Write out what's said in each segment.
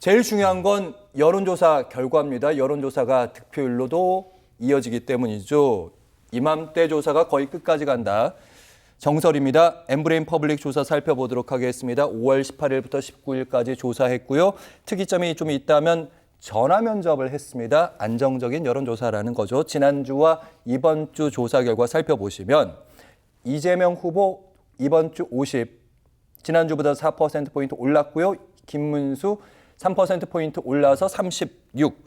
제일 중요한 건 여론조사 결과입니다. 여론조사가 득표율로도 이어지기 때문이죠. 이맘때 조사가 거의 끝까지 간다. 정설입니다. 엠브레인 퍼블릭 조사 살펴보도록 하겠습니다. 5월 18일부터 19일까지 조사했고요. 특이점이 좀 있다면 전화 면접을 했습니다. 안정적인 여론조사라는 거죠. 지난주와 이번 주 조사 결과 살펴보시면 이재명 후보 이번 주 50, 지난주보다 4%포인트 올랐고요. 김문수 3%포인트 올라서 36.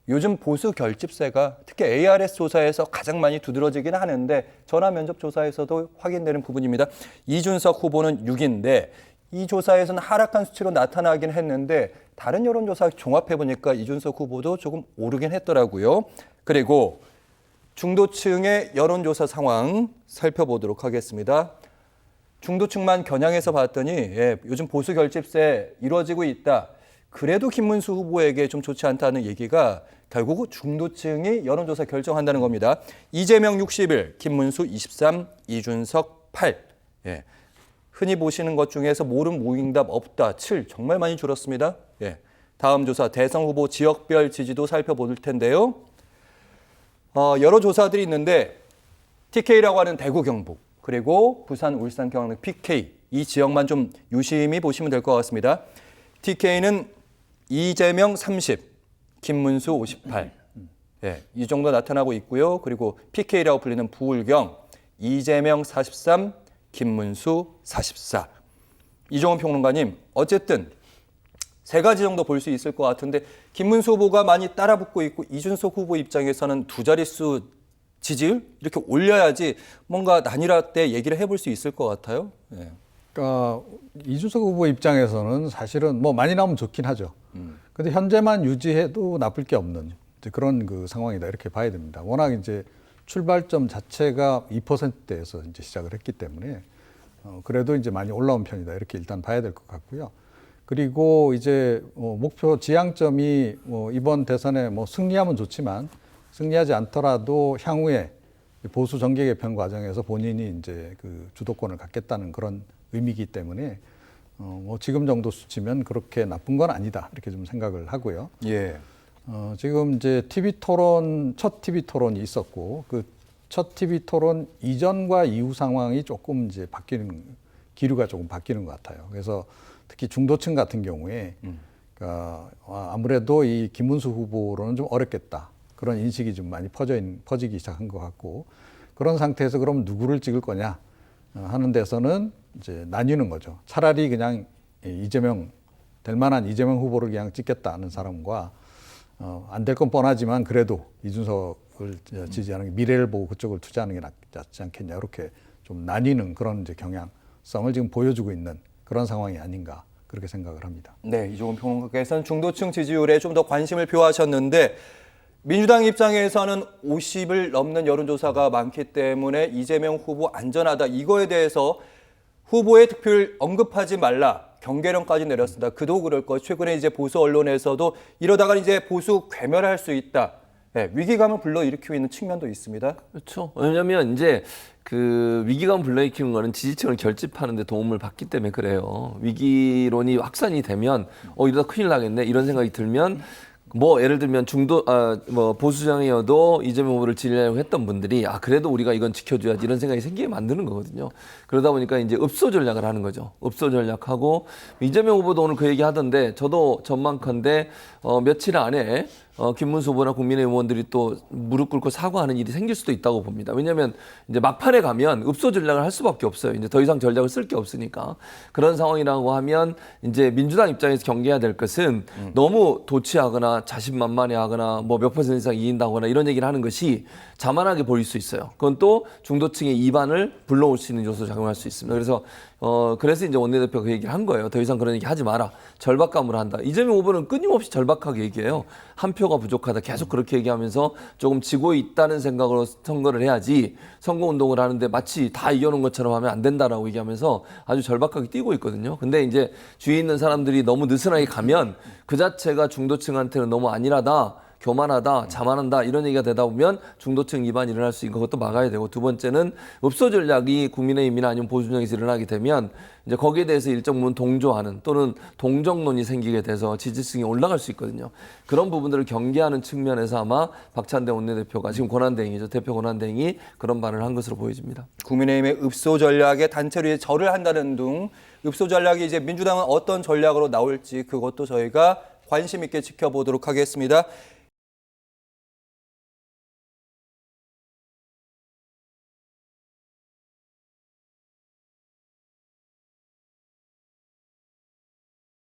요즘 보수 결집세가 특히 ARS 조사에서 가장 많이 두드러지긴 하는데 전화 면접 조사에서도 확인되는 부분입니다. 이준석 후보는 6인데 이 조사에서는 하락한 수치로 나타나긴 했는데 다른 여론조사 종합해보니까 이준석 후보도 조금 오르긴 했더라고요. 그리고 중도층의 여론조사 상황 살펴보도록 하겠습니다. 중도층만 겨냥해서 봤더니 요즘 보수 결집세 이루어지고 있다. 그래도 김문수 후보에게 좀 좋지 않다는 얘기가 결국 중도층이 여론조사 결정한다는 겁니다. 이재명 61, 김문수 23, 이준석 8. 흔히 보시는 것 중에서 모름 모응답 없다. 7. 정말 많이 줄었습니다. 다음 조사 대선 후보 지역별 지지도 살펴볼 텐데요. 여러 조사들이 있는데 TK라고 하는 대구 경북 그리고 부산 울산 경남 PK 이 지역만 좀 유심히 보시면 될 것 같습니다. TK는 이재명 30, 김문수 58. 이 정도 나타나고 있고요. 그리고 PK라고 불리는 부울경 이재명 43, 김문수 44. 이종원 평론가님, 어쨌든 세 가지 정도 볼 수 있을 것 같은데 김문수 후보가 많이 따라붙고 있고 이준석 후보 입장에서는 두 자릿수 지지율 이렇게 올려야지 뭔가 단일화 때 얘기를 해볼 수 있을 것 같아요. 그러니까 이준석 후보 입장에서는 사실은 뭐 많이 나오면 좋긴 하죠. 근데 현재만 유지해도 나쁠 게 없는 이제 그런 그 상황이다 이렇게 봐야 됩니다. 워낙 이제 출발점 자체가 2%대에서 이제 시작을 했기 때문에 그래도 이제 많이 올라온 편이다 이렇게 일단 봐야 될 것 같고요. 그리고 이제 목표 지향점이 이번 대선에 승리하면 좋지만 승리하지 않더라도 향후에 보수 정계 개편 과정에서 본인이 이제 그 주도권을 갖겠다는 그런 의미이기 때문에 지금 정도 수치면 그렇게 나쁜 건 아니다 이렇게 좀 생각을 하고요. 지금 이제 첫 TV 토론이 있었고 그 첫 TV 토론 이전과 이후 상황이 조금 이제 기류가 조금 바뀌는 것 같아요. 그래서 특히 중도층 같은 경우에 그러니까 아무래도 이 김문수 후보로는 좀 어렵겠다 그런 인식이 좀 많이 퍼지기 시작한 것 같고 그런 상태에서 그럼 누구를 찍을 거냐 하는 데서는 이제 나뉘는 거죠. 차라리 그냥 될 만한 이재명 후보를 그냥 찍겠다는 사람과 안 될 건 뻔하지만 그래도 이준석을 지지하는 게 미래를 보고 그쪽을 투자하는 게 낫지 않겠냐 이렇게 좀 나뉘는 그런 이제 경향성을 지금 보여주고 있는 그런 상황이 아닌가 그렇게 생각을 합니다. 네, 이종훈 평론가께서는 중도층 지지율에 좀 더 관심을 표하셨는데 민주당 입장에서는 50을 넘는 여론조사가 많기 때문에 이재명 후보 안전하다. 이거에 대해서 후보의 득표율 언급하지 말라. 경계령까지 내렸습니다. 그도 그럴 것. 최근에 이제 보수 언론에서도 이러다가 이제 보수 괴멸할 수 있다. 위기감을 불러일으키고 있는 측면도 있습니다. 그렇죠. 왜냐하면 이제 그 위기감 불러일으키는 거는 지지층을 결집하는 데 도움을 받기 때문에 그래요. 위기론이 확산이 되면 이러다 큰일 나겠네 이런 생각이 들면 예를 들면 보수정이어도 이재명 후보를 지지하려고 했던 분들이 그래도 우리가 이건 지켜줘야지 이런 생각이 생기게 만드는 거거든요. 그러다 보니까 이제 읍소 전략을 하는 거죠. 읍소 전략하고 이재명 후보도 오늘 그 얘기 하던데 저도 전망컨대 며칠 안에 김문수 후보나 국민의힘 의원들이 또 무릎 꿇고 사과하는 일이 생길 수도 있다고 봅니다. 왜냐하면 이제 막판에 가면 읍소 전략을 할 수밖에 없어요. 이제 더 이상 전략을 쓸 게 없으니까 그런 상황이라고 하면 이제 민주당 입장에서 경계해야 될 것은 너무 도취하거나 자신만만해하거나 몇 퍼센트 이상 이긴다거나 이런 얘기를 하는 것이 자만하게 보일 수 있어요. 그건 또 중도층의 이반을 불러올 수 있는 요소 작용할 수 있습니다. 그래서 이제 원내대표가 그 얘기를 한 거예요. 더 이상 그런 얘기 하지 마라. 절박감으로 한다. 이재명 후보는 끊임없이 절박하게 얘기해요. 한 표가 부족하다. 계속 그렇게 얘기하면서 조금 지고 있다는 생각으로 선거를 해야지 선거운동을 하는데 마치 다 이겨놓은 것처럼 하면 안 된다라고 얘기하면서 아주 절박하게 뛰고 있거든요. 근데 이제 주위에 있는 사람들이 너무 느슨하게 가면 그 자체가 중도층한테는 너무 안일하다. 교만하다, 자만한다 이런 얘기가 되다 보면 중도층 이반이 일어날 수 있는 것도 막아야 되고, 두 번째는 읍소 전략이 국민의힘이나 아니면 보수정에서 일어나게 되면 이제 거기에 대해서 일정 부분 동조하는 또는 동정론이 생기게 돼서 지지층이 올라갈 수 있거든요. 그런 부분들을 경계하는 측면에서 아마 박찬대 원내대표가 지금 권한대행이죠. 대표 권한대행이 그런 말을 한 것으로 보여집니다. 국민의힘의 읍소 전략에 단체로 이제 절을 한다는 등 읍소 전략이 이제 민주당은 어떤 전략으로 나올지 그것도 저희가 관심 있게 지켜보도록 하겠습니다.